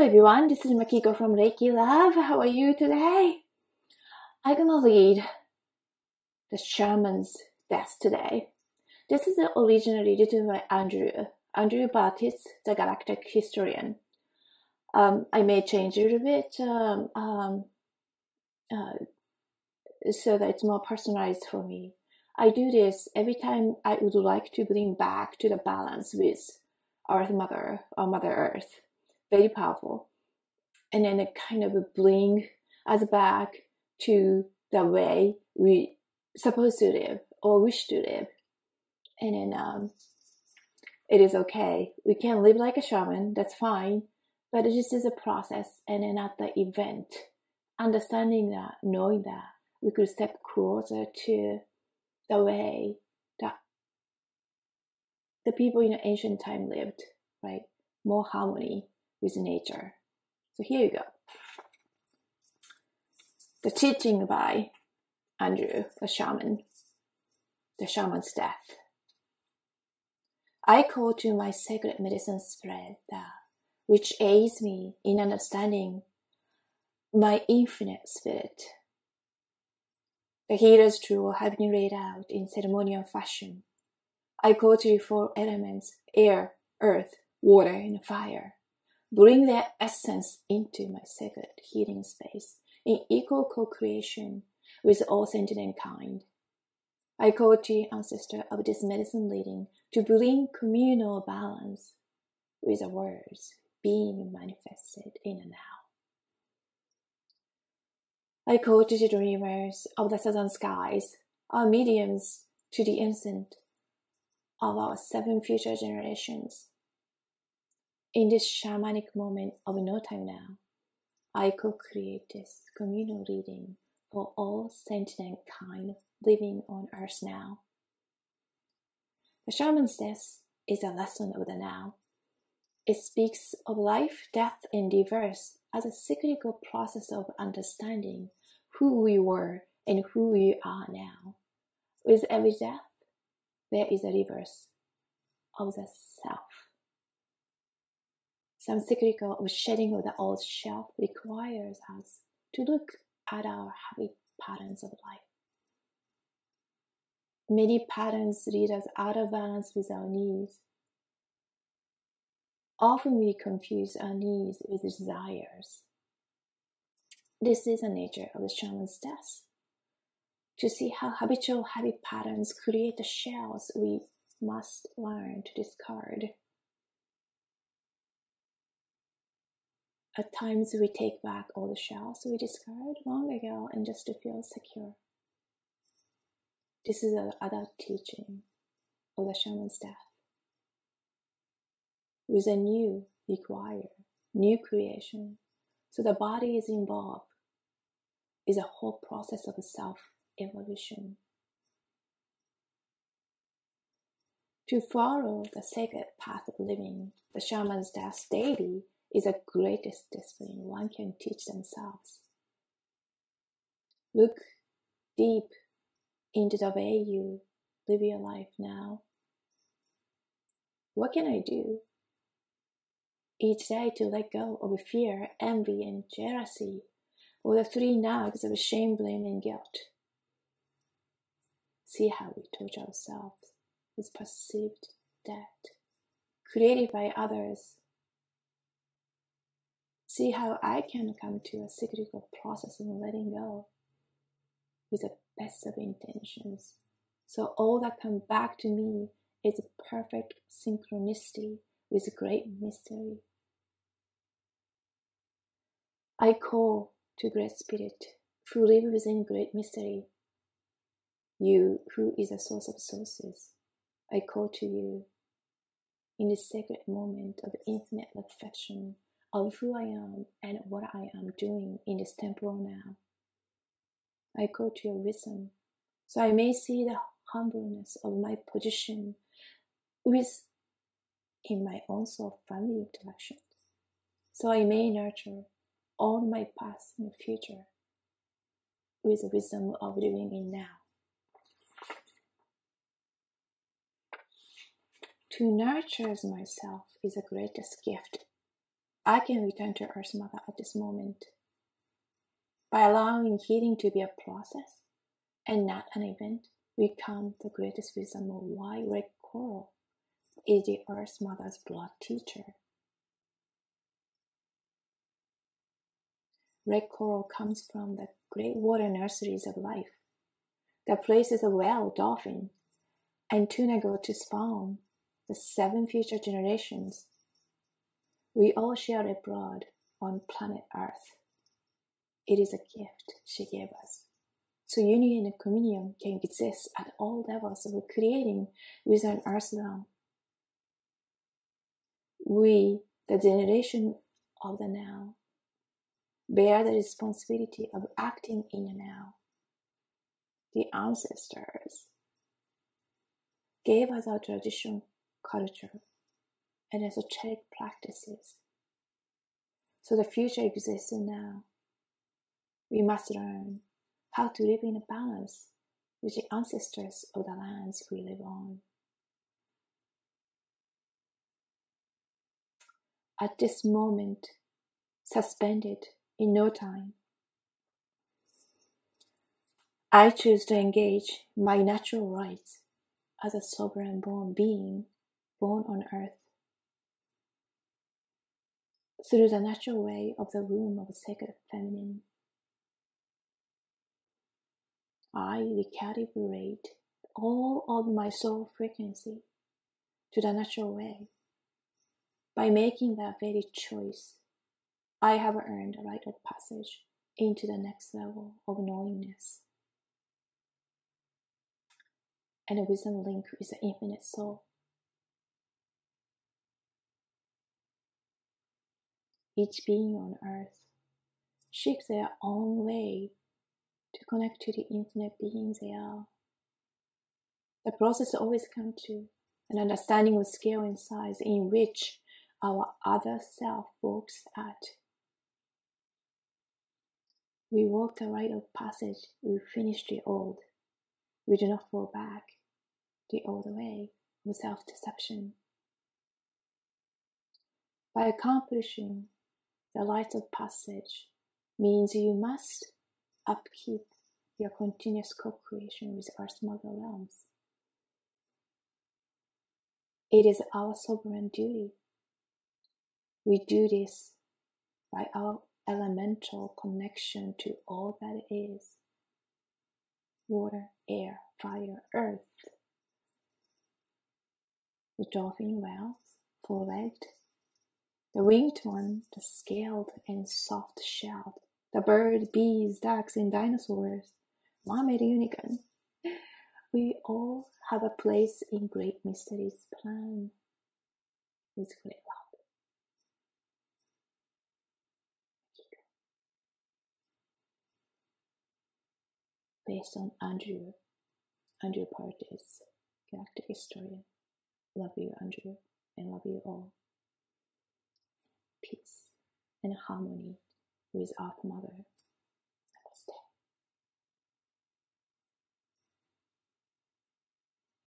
everyone, this is Makiko from Reiki Love. How are you today? I'm gonna lead the Shaman's death today. This is originally written by Andrew Bartzis, the galactic historian. I may change it a bit so that it's more personalized for me. I do this every time I would like to bring back to the balance with Earth Mother or Mother Earth. Very powerful. And then it kind of bring us back to the way we supposed to live or wish to live. And then it is okay. We can live like a shaman, that's fine. But it just is a process. And then at the event, understanding that, knowing that, we could step closer to the way that the people in ancient time lived, right? More harmony with nature. So here you go. The teaching by Andrew, the shaman's death. I call to my sacred medicine spirit that which aids me in understanding my infinite spirit. The healer's tool have been laid out in ceremonial fashion. I call to the four elements, air, earth, water, and fire. Bring their essence into my sacred healing space in equal co-creation with all sentient kind. I call to the ancestor of this medicine leading to bring communal balance with the words being manifested in the now. I call to the dreamers of the southern skies, our mediums to the instant of our 7 future generations. In this shamanic moment of no time now, I co-create this communal reading for all sentient kind living on earth now. The shaman's death is a lesson of the now. It speaks of life, death, and rebirth as a cyclical process of understanding who we were and who we are now. With every death, there is a rebirth of the self. Some cyclical of shedding of the old self requires us to look at our habit patterns of life. Many patterns lead us out of balance with our needs. Often we confuse our needs with desires. This is the nature of the shaman's death. To see how habitual habit patterns create the shells we must learn to discard. At times we take back all the shells we discarded long ago and just to feel secure. This is another teaching of the shaman's death. With a new require, new creation. So the body is involved. Is a whole process of self-evolution. To follow the sacred path of living, the shaman's death daily is the greatest discipline one can teach themselves. Look deep into the way you live your life now. What can I do each day to let go of fear, envy, and jealousy, or the 3 nags of shame, blame, and guilt? See how we torture ourselves with perceived debt created by others. See how I can come to a cyclical process of letting go with the best of intentions. So all that comes back to me is a perfect synchronicity with great mystery. I call to Great Spirit who live within great mystery. You who is a source of sources, I call to you in this sacred moment of infinite reflection of who I am and what I am doing in this temporal now. I call to your wisdom, so I may see the humbleness of my position in my own soul family interaction, so I may nurture all my past and future with the wisdom of living in now. To nurture myself is the greatest gift I can return to Earth Mother at this moment by allowing healing to be a process and not an event. We count the greatest wisdom of why red coral is the Earth Mother's blood teacher. Red coral comes from the great water nurseries of life, the places a whale, dolphin, and tuna go to spawn the 7 future generations. We all share a blood on planet Earth. It is a gift she gave us. So union and communion can exist at all levels of creating within Earth realm. We, the generation of the now, bear the responsibility of acting in the now. The ancestors gave us our tradition, culture, and esoteric practices. So the future exists now. We must learn how to live in a balance with the ancestors of the lands we live on. At this moment, suspended in no time, I choose to engage my natural rights as a sovereign born being born on earth through the natural way of the womb of the sacred feminine. I recalibrate all of my soul frequency to the natural way. By making that very choice, I have earned a rite of passage into the next level of knowingness and a wisdom link with the infinite soul. Each being on earth seeks their own way to connect to the infinite beings they are. The process always comes to an understanding of scale and size in which our other self walks at. We walk the rite of passage, we finish the old. We do not fall back the old way of self-deception. By accomplishing the rite of passage means you must upkeep your continuous co-creation with Earth Mother realms. It is our sovereign duty. We do this by our elemental connection to all that is. Water, air, fire, earth. The dolphin whales, four-legged. The winged one, the scaled and soft-shelled. The bird, bees, ducks, and dinosaurs. Mermaid unicorn. We all have a place in great mysteries plan with great love. Based on Andrew Bartzis, galactic historian. Love you, Andrew, and love you all. Peace and harmony with Earth Mother.